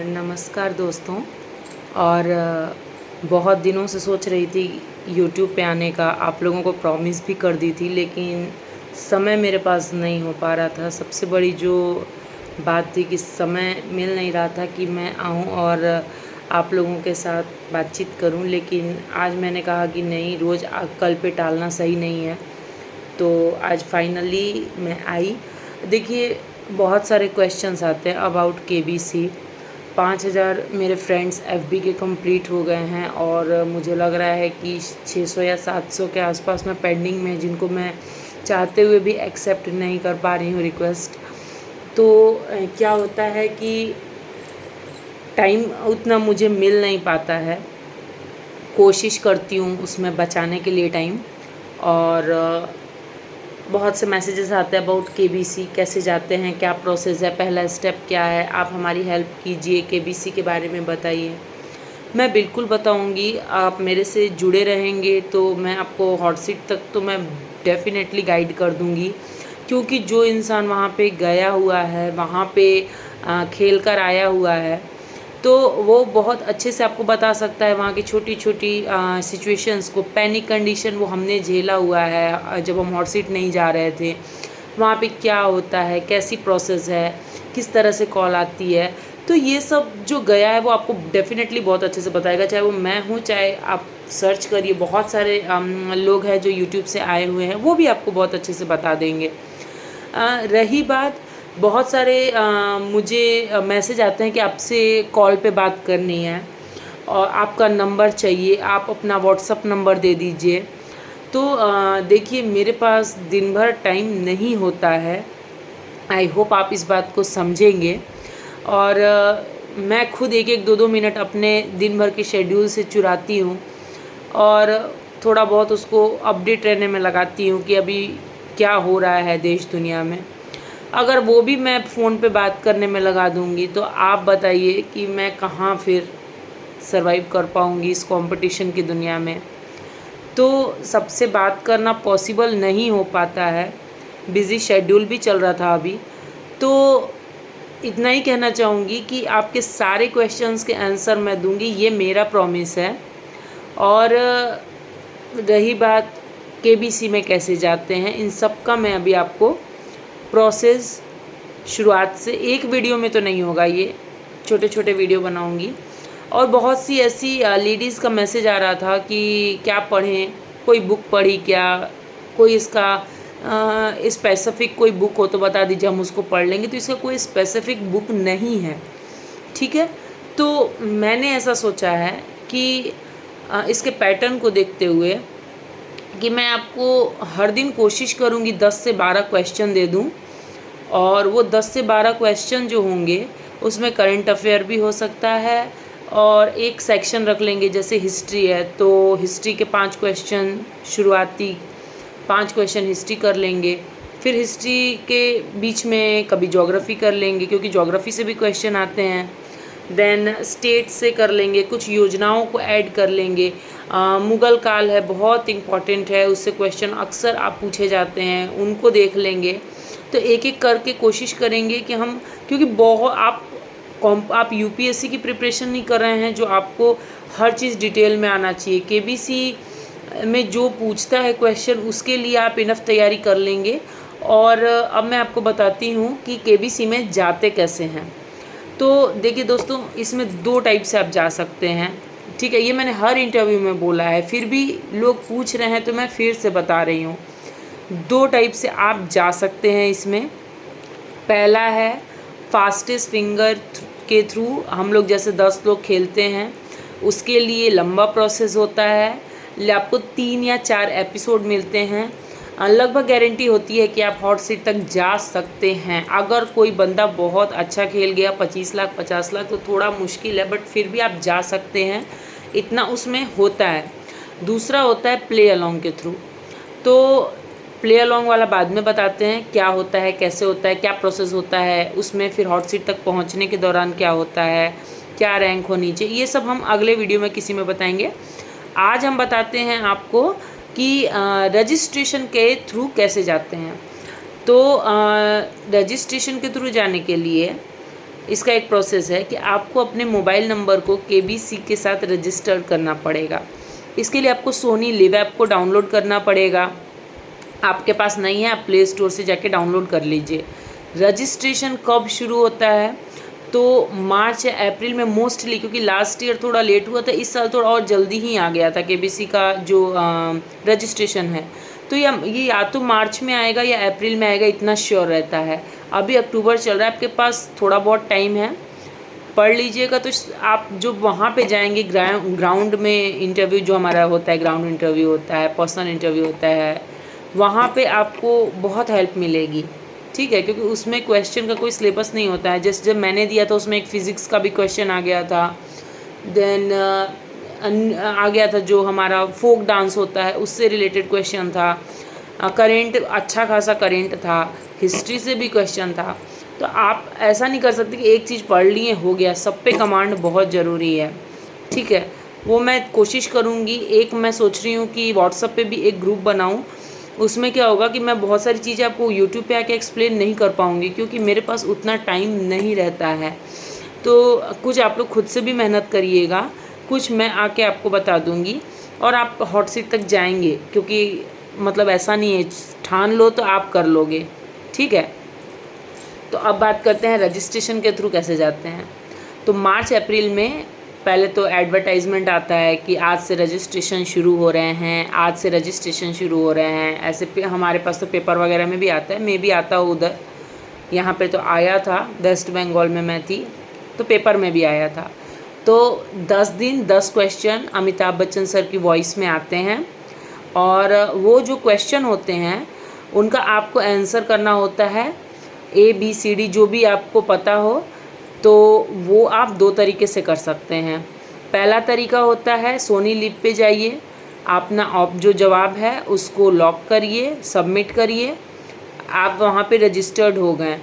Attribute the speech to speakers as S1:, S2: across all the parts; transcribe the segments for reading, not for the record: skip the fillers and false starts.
S1: नमस्कार दोस्तों। और बहुत दिनों से सोच रही थी यूट्यूब पे आने का, आप लोगों को प्रॉमिस भी कर दी थी, लेकिन समय मेरे पास नहीं हो पा रहा था। सबसे बड़ी जो बात थी कि समय मिल नहीं रहा था कि मैं आऊँ और आप लोगों के साथ बातचीत करूं। लेकिन आज मैंने कहा कि नहीं, रोज़ कल पे टालना सही नहीं है। तो आज फाइनली मैं आई। देखिए, बहुत सारे क्वेश्चंस आते हैं अबाउट केबीसी। 5000 मेरे फ्रेंड्स एफबी के कंप्लीट हो गए हैं और मुझे लग रहा है कि 600 या 700 के आसपास में पेंडिंग में, जिनको मैं चाहते हुए भी एक्सेप्ट नहीं कर पा रही हूँ रिक्वेस्ट। तो क्या होता है कि टाइम उतना मुझे मिल नहीं पाता है। कोशिश करती हूँ उसमें बचाने के लिए टाइम। और बहुत से मैसेजेस आते हैं अबाउट केबीसी, कैसे जाते हैं, क्या प्रोसेस है, पहला स्टेप क्या है, आप हमारी हेल्प कीजिए, केबीसी के बारे में बताइए। मैं बिल्कुल बताऊंगी, आप मेरे से जुड़े रहेंगे तो मैं आपको हॉट सीट तक तो मैं डेफिनेटली गाइड कर दूंगी। क्योंकि जो इंसान वहाँ पे गया हुआ है, वहाँ पे खेल कर आया हुआ है, तो वो बहुत अच्छे से आपको बता सकता है वहाँ की छोटी छोटी सिचुएशंस को। पैनिक कंडीशन वो हमने झेला हुआ है जब हम हॉट सीट नहीं जा रहे थे। वहाँ पे क्या होता है, कैसी प्रोसेस है, किस तरह से कॉल आती है। तो ये सब जो गया है वो आपको डेफिनेटली बहुत अच्छे से बताएगा, चाहे वो मैं हूँ, चाहे आप सर्च करिए। बहुत सारे लोग हैं जो यूट्यूब से आए हुए हैं, वो भी आपको बहुत अच्छे से बता देंगे। रही बात, बहुत सारे मुझे मैसेज आते हैं कि आपसे कॉल पे बात करनी है और आपका नंबर चाहिए, आप अपना व्हाट्सअप नंबर दे दीजिए। तो देखिए, मेरे पास दिन भर टाइम नहीं होता है। आई होप आप इस बात को समझेंगे। और मैं खुद एक एक दो दो मिनट अपने दिन भर के शेड्यूल से चुराती हूँ और थोड़ा बहुत उसको अपडेट रहने में लगाती हूँ कि अभी क्या हो रहा है देश दुनिया में। अगर वो भी मैं फ़ोन पे बात करने में लगा दूँगी तो आप बताइए कि मैं कहाँ फिर सरवाइव कर पाऊँगी इस कंपटीशन की दुनिया में। तो सबसे बात करना पॉसिबल नहीं हो पाता है, बिज़ी शेड्यूल भी चल रहा था अभी। तो इतना ही कहना चाहूँगी कि आपके सारे क्वेश्चंस के आंसर मैं दूँगी, ये मेरा प्रॉमिस है। और रही बात केबीसी में कैसे जाते हैं, इन सब का मैं अभी आपको प्रोसेस शुरुआत से, एक वीडियो में तो नहीं होगा, ये छोटे छोटे वीडियो बनाऊंगी। और बहुत सी ऐसी लेडीज़ का मैसेज आ रहा था कि क्या पढ़ें, कोई बुक पढ़ी क्या, कोई इसका स्पेसिफिक कोई बुक हो तो बता दीजिए, हम उसको पढ़ लेंगे। तो इसका कोई स्पेसिफिक बुक नहीं है, ठीक है। तो मैंने ऐसा सोचा है कि इसके पैटर्न को देखते हुए कि मैं आपको हर दिन कोशिश करूँगी 10 से 12 क्वेश्चन दे दूँ। और वो 10 से 12 क्वेश्चन जो होंगे उसमें करंट अफेयर भी हो सकता है। और एक सेक्शन रख लेंगे, जैसे हिस्ट्री है तो हिस्ट्री के 5 क्वेश्चन, शुरुआती 5 क्वेश्चन हिस्ट्री कर लेंगे। फिर हिस्ट्री के बीच में कभी ज्योग्राफी कर लेंगे, क्योंकि ज्योग्राफी से भी क्वेश्चन आते हैं। देन स्टेट से कर लेंगे, कुछ योजनाओं को ऐड कर लेंगे। मुग़ल काल है, बहुत इम्पॉर्टेंट है, उससे क्वेश्चन अक्सर आप पूछे जाते हैं, उनको देख लेंगे। तो एक एक करके कोशिश करेंगे कि हम, क्योंकि बहुत आप यूपीएससी की प्रिपरेशन नहीं कर रहे हैं जो आपको हर चीज़ डिटेल में आना चाहिए। केबीसी में जो पूछता है क्वेश्चन, उसके लिए आप इनफ तैयारी कर लेंगे। और अब मैं आपको बताती हूँ कि केबीसी में जाते कैसे हैं। तो देखिए दोस्तों, इसमें 2 टाइप से आप जा सकते हैं, ठीक है। ये मैंने हर इंटरव्यू में बोला है, फिर भी लोग पूछ रहे हैं तो मैं फिर से बता रही हूँ। 2 टाइप से आप जा सकते हैं इसमें। पहला है फास्टेस्ट फिंगर के थ्रू, हम लोग जैसे 10 लोग खेलते हैं, उसके लिए लंबा प्रोसेस होता है। आपको 3 या 4 एपिसोड मिलते हैं। लगभग गारंटी होती है कि आप हॉट सीट तक जा सकते हैं। अगर कोई बंदा बहुत अच्छा खेल गया, 25 लाख 50 लाख तो थोड़ा मुश्किल है, बट फिर भी आप जा सकते हैं, इतना उसमें होता है। दूसरा होता है प्ले अलॉन्ग के थ्रू। तो प्ले अलॉन्ग वाला बाद में बताते हैं क्या होता है, कैसे होता है, क्या प्रोसेस होता है उसमें, फिर हॉट सीट तक पहुंचने के दौरान क्या होता है, क्या रैंक होनी चाहिए, ये सब हम अगले वीडियो में किसी में बताएंगे। आज हम बताते हैं आपको कि रजिस्ट्रेशन के थ्रू कैसे जाते हैं। तो रजिस्ट्रेशन के थ्रू जाने के लिए इसका एक प्रोसेस है कि आपको अपने मोबाइल नंबर को केबीसी के साथ रजिस्टर करना पड़ेगा। इसके लिए आपको सोनी लिव ऐप को डाउनलोड करना पड़ेगा। आपके पास नहीं है, आप प्ले स्टोर से जाके डाउनलोड कर लीजिए। रजिस्ट्रेशन कब शुरू होता है? तो मार्च या अप्रैल में मोस्टली, क्योंकि लास्ट ईयर थोड़ा लेट हुआ था, इस साल थोड़ा और जल्दी ही आ गया था केबीसी का जो रजिस्ट्रेशन है। तो ये या तो मार्च में आएगा या अप्रैल में आएगा, इतना श्योर रहता है। अभी अक्टूबर चल रहा है, आपके पास थोड़ा बहुत टाइम है, पढ़ लीजिएगा। तो आप जो वहाँ पे जाएंगे ग्राउंड में इंटरव्यू जो हमारा होता है, ग्राउंड इंटरव्यू होता है, पर्सनल इंटरव्यू होता है, वहाँ पे आपको बहुत हेल्प मिलेगी, ठीक है। क्योंकि उसमें क्वेश्चन का कोई सिलेबस नहीं होता है। जैसे जब मैंने दिया था उसमें एक फ़िज़िक्स का भी क्वेश्चन आ गया था, देन आ गया था जो हमारा फोक डांस होता है उससे रिलेटेड क्वेश्चन था, करेंट अच्छा खासा करेंट था, हिस्ट्री से भी क्वेश्चन था। तो आप ऐसा नहीं कर सकते कि एक चीज़ पढ़ लिए हो गया, सब पे कमांड बहुत ज़रूरी है, ठीक है। वो मैं कोशिश करूँगी। एक मैं सोच रही हूँ कि व्हाट्सएप पे भी एक ग्रुप बनाऊँ। उसमें क्या होगा कि मैं बहुत सारी चीज़ें आपको यूट्यूब पे आके एक्सप्लेन नहीं कर पाऊँगी, क्योंकि मेरे पास उतना टाइम नहीं रहता है। तो कुछ आप लोग खुद से भी मेहनत करिएगा, कुछ मैं आके आपको बता दूँगी और आप हॉट सीट तक जाएंगे, क्योंकि मतलब ऐसा नहीं है, ठान लो तो आप कर लोगे, ठीक है। तो अब बात करते हैं रजिस्ट्रेशन के थ्रू कैसे जाते हैं। तो मार्च अप्रैल में पहले तो एडवर्टाइजमेंट आता है कि आज से रजिस्ट्रेशन शुरू हो रहे हैं, आज से रजिस्ट्रेशन शुरू हो रहे हैं। ऐसे हमारे पास तो पेपर वगैरह में भी आता है, मैं भी आता हूँ उधर, यहाँ पे तो आया था, वेस्ट बंगाल में मैं थी तो पेपर में भी आया था। तो 10 दिन 10 क्वेश्चन अमिताभ बच्चन सर की वॉइस में आते हैं, और वो जो क्वेश्चन होते हैं उनका आपको आंसर करना होता है ABCD जो भी आपको पता हो। तो वो आप 2 तरीके से कर सकते हैं। पहला तरीका होता है सोनी लिव पे जाइए, अपना जो जवाब है उसको लॉक करिए, सबमिट करिए, आप वहाँ पे रजिस्टर्ड हो गए।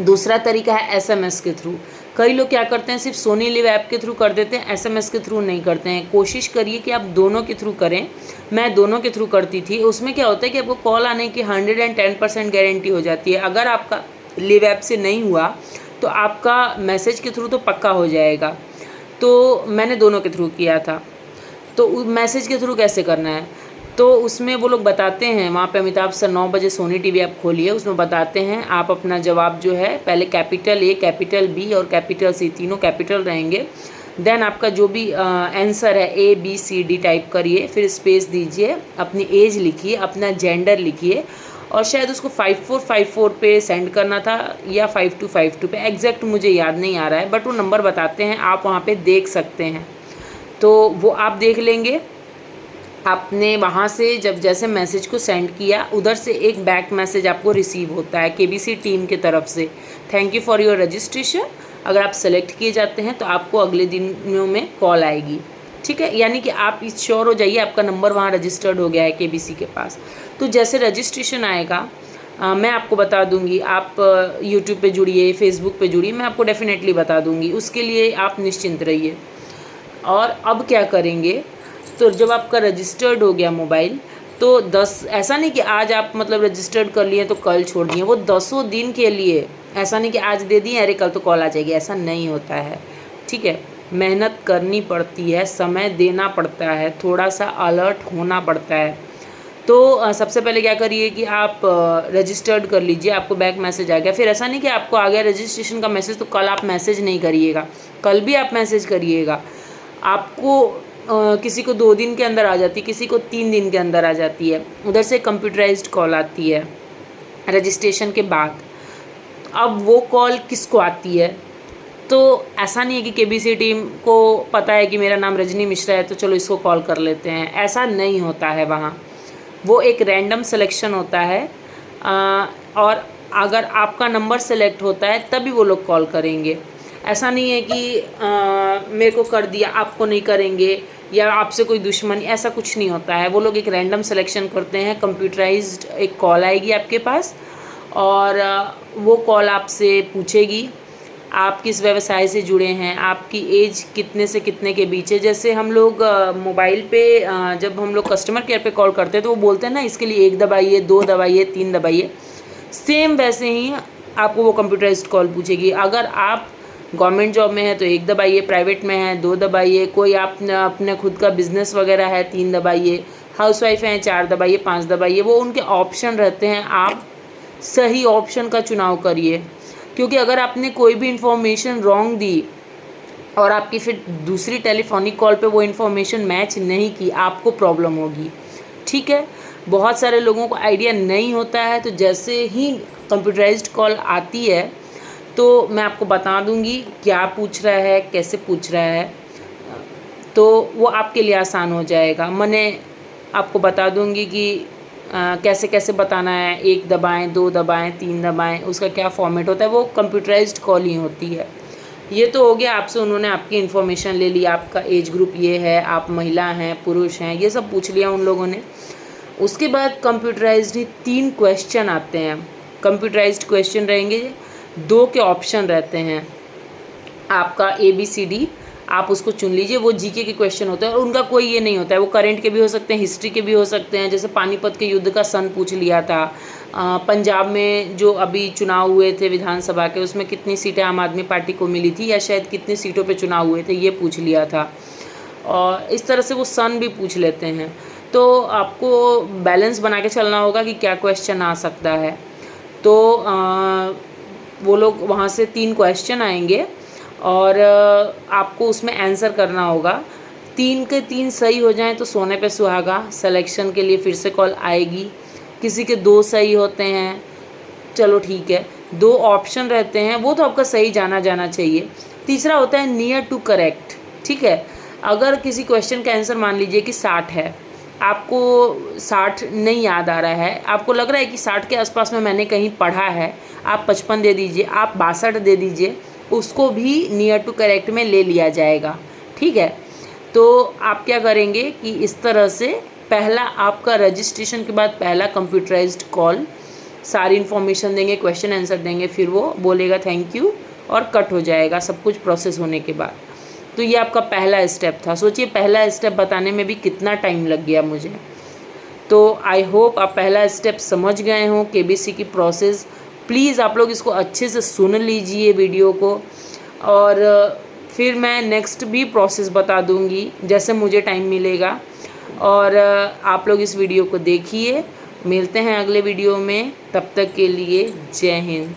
S1: दूसरा तरीका है SMS के थ्रू। कई लोग क्या करते हैं, सिर्फ सोनी लिव ऐप के थ्रू कर देते हैं, SMS के थ्रू नहीं करते हैं। कोशिश करिए कि आप दोनों के थ्रू करें। मैं दोनों के थ्रू करती थी। उसमें क्या होता है कि आपको कॉल आने की 110% गारंटी हो जाती है। अगर आपका लिव ऐप से नहीं हुआ तो आपका मैसेज के थ्रू तो पक्का हो जाएगा। तो मैंने दोनों के थ्रू किया था। तो मैसेज के थ्रू कैसे करना है, तो उसमें वो लोग बताते हैं, वहाँ पे अमिताभ सर 9 बजे सोनी टीवी आप खोलिए, उसमें बताते हैं आप अपना जवाब जो है पहले कैपिटल A, कैपिटल B और कैपिटल C, तीनों कैपिटल रहेंगे। देन आपका जो भी आंसर है ABCD टाइप करिए, फिर स्पेस दीजिए, अपनी एज लिखिए, अपना जेंडर लिखिए, और शायद उसको 5454 पे सेंड करना था या 5252 पे, एग्जैक्ट मुझे याद नहीं आ रहा है, बट वो नंबर बताते हैं, आप वहाँ पे देख सकते हैं। तो वो आप देख लेंगे। आपने वहाँ से जब जैसे मैसेज को सेंड किया, उधर से एक बैक मैसेज आपको रिसीव होता है केबीसी टीम की तरफ से, thank you for your registration. अगर आप सेलेक्ट किए जाते हैं तो आपको अगले दिनों में कॉल आएगी, ठीक है। यानी कि आप इस श्योर हो जाइए आपका नंबर वहाँ रजिस्टर्ड हो गया है केबीसी के पास। तो जैसे रजिस्ट्रेशन आएगा मैं आपको बता दूंगी। आप यूट्यूब पे जुड़िए, फेसबुक पे जुड़िए, मैं आपको डेफिनेटली बता दूंगी, उसके लिए आप निश्चिंत रहिए। और अब क्या करेंगे, तो जब आपका रजिस्टर्ड हो गया मोबाइल, तो 10 ऐसा नहीं कि आज आप मतलब रजिस्टर्ड कर लिए तो कल छोड़ दिए, वो 10 दिन के लिए। ऐसा नहीं कि आज दे दिए अरे कल तो कॉल आ जाएगी, ऐसा नहीं होता है, ठीक है। मेहनत करनी पड़ती है, समय देना पड़ता है, थोड़ा सा अलर्ट होना पड़ता है। तो सबसे पहले क्या करिए कि आप रजिस्टर्ड कर लीजिए, आपको बैक मैसेज आ गया। फिर ऐसा नहीं कि आपको आ गया रजिस्ट्रेशन का मैसेज तो कल आप मैसेज नहीं करिएगा, कल भी आप मैसेज करिएगा। आपको किसी को 2 दिन के अंदर आ जाती है, किसी को 3 दिन के अंदर आ जाती है। उधर से कंप्यूटराइज्ड कॉल आती है रजिस्ट्रेशन के बाद। अब वो कॉल किसको आती है, तो ऐसा नहीं है कि केबीसी टीम को पता है कि मेरा नाम रजनी मिश्रा है तो चलो इसको कॉल कर लेते हैं, ऐसा नहीं होता है। वहाँ वो एक रैंडम सिलेक्शन होता है, और अगर आपका नंबर सेलेक्ट होता है तभी वो लोग कॉल करेंगे। ऐसा नहीं है कि मेरे को कर दिया आपको नहीं करेंगे या आपसे कोई दुश्मनी, ऐसा कुछ नहीं होता है। वो लोग एक रैंडम सिलेक्शन करते हैं, कंप्यूटराइज्ड एक कॉल आएगी आपके पास, और वो कॉल आपसे पूछेगी आप किस व्यवसाय से जुड़े हैं, आपकी एज कितने से कितने के बीच है। जैसे हम लोग मोबाइल पे जब हम लोग कस्टमर केयर पे कॉल करते हैं तो वो बोलते हैं ना इसके लिए 1 दबाइए, 2 दबाइए, 3 दबाइए, सेम वैसे ही आपको वो कंप्यूटराइज्ड कॉल पूछेगी। अगर आप गवर्नमेंट जॉब में है तो 1 दबाइए, प्राइवेट में है 2 दबाइए, कोई आप अपने खुद का बिजनेस वगैरह है 3 दबाइए, हाउसवाइफ हैं 4 दबाइए, 5 दबाइए। वो उनके ऑप्शन रहते हैं, आप सही ऑप्शन का चुनाव करिए। क्योंकि अगर आपने कोई भी इंफॉर्मेशन रॉन्ग दी और आपकी फिर दूसरी टेलीफोनिक कॉल पे वो इन्फॉर्मेशन मैच नहीं की, आपको प्रॉब्लम होगी। ठीक है, बहुत सारे लोगों को आइडिया नहीं होता है, तो जैसे ही कंप्यूटराइज्ड कॉल आती है तो मैं आपको बता दूंगी क्या पूछ रहा है, कैसे पूछ रहा है, तो वो आपके लिए आसान हो जाएगा। मैंने आपको बता दूंगी कि कैसे कैसे बताना है, 1 दबाएं, 2 दबाएं, 3 दबाएं, उसका क्या फॉर्मेट होता है, वो कंप्यूटराइज्ड कॉल ही होती है। ये तो हो गया आपसे, उन्होंने आपकी इन्फॉर्मेशन ले ली, आपका एज ग्रुप ये है, आप महिला हैं पुरुष हैं, ये सब पूछ लिया उन लोगों ने। उसके बाद कंप्यूटराइज्ड ही 3 क्वेश्चन आते हैं। कंप्यूटराइज्ड क्वेश्चन रहेंगे, 2 के ऑप्शन रहते हैं, आपका ABCD, आप उसको चुन लीजिए। वो जीके के क्वेश्चन होते हैं और उनका कोई ये नहीं होता है, वो करंट के भी हो सकते हैं, हिस्ट्री के भी हो सकते हैं। जैसे पानीपत के युद्ध का सन पूछ लिया था, पंजाब में जो अभी चुनाव हुए थे विधानसभा के, उसमें कितनी सीटें आम आदमी पार्टी को मिली थी, या शायद कितनी सीटों पे चुनाव हुए थे, ये पूछ लिया था। और इस तरह से वो सन भी पूछ लेते हैं। तो आपको बैलेंस बना के चलना होगा कि क्या क्वेश्चन आ सकता है। तो वो लोग वहाँ से 3 क्वेश्चन आएंगे और आपको उसमें आंसर करना होगा। 3 के 3 सही हो जाएं तो सोने पे सुहागा, सिलेक्शन के लिए फिर से कॉल आएगी। किसी के 2 सही होते हैं, चलो ठीक है, 2 ऑप्शन रहते हैं, वो तो आपका सही जाना चाहिए। तीसरा होता है नियर टू करेक्ट। ठीक है, अगर किसी क्वेश्चन का आंसर मान लीजिए कि 60 है, आपको 60 नहीं याद आ रहा है, आपको लग रहा है कि 60 के आसपास में मैंने कहीं पढ़ा है, आप 55 दे दीजिए, आप 62 दे दीजिए, उसको भी नियर टू करेक्ट में ले लिया जाएगा। ठीक है, तो आप क्या करेंगे कि इस तरह से पहला आपका रजिस्ट्रेशन के बाद पहला कंप्यूटराइज्ड कॉल, सारी इन्फॉर्मेशन देंगे, क्वेश्चन आंसर देंगे, फिर वो बोलेगा थैंक यू और कट हो जाएगा सब कुछ प्रोसेस होने के बाद। तो ये आपका पहला स्टेप था। सोचिए पहला स्टेप बताने में भी कितना टाइम लग गया मुझे। तो आई होप आप पहला स्टेप समझ गए हों, KBC की प्रोसेस। प्लीज़ आप लोग इसको अच्छे से सुन लीजिए वीडियो को, और फिर मैं नेक्स्ट भी प्रोसेस बता दूंगी जैसे मुझे टाइम मिलेगा। और आप लोग इस वीडियो को देखिए। मिलते हैं अगले वीडियो में, तब तक के लिए जय हिंद।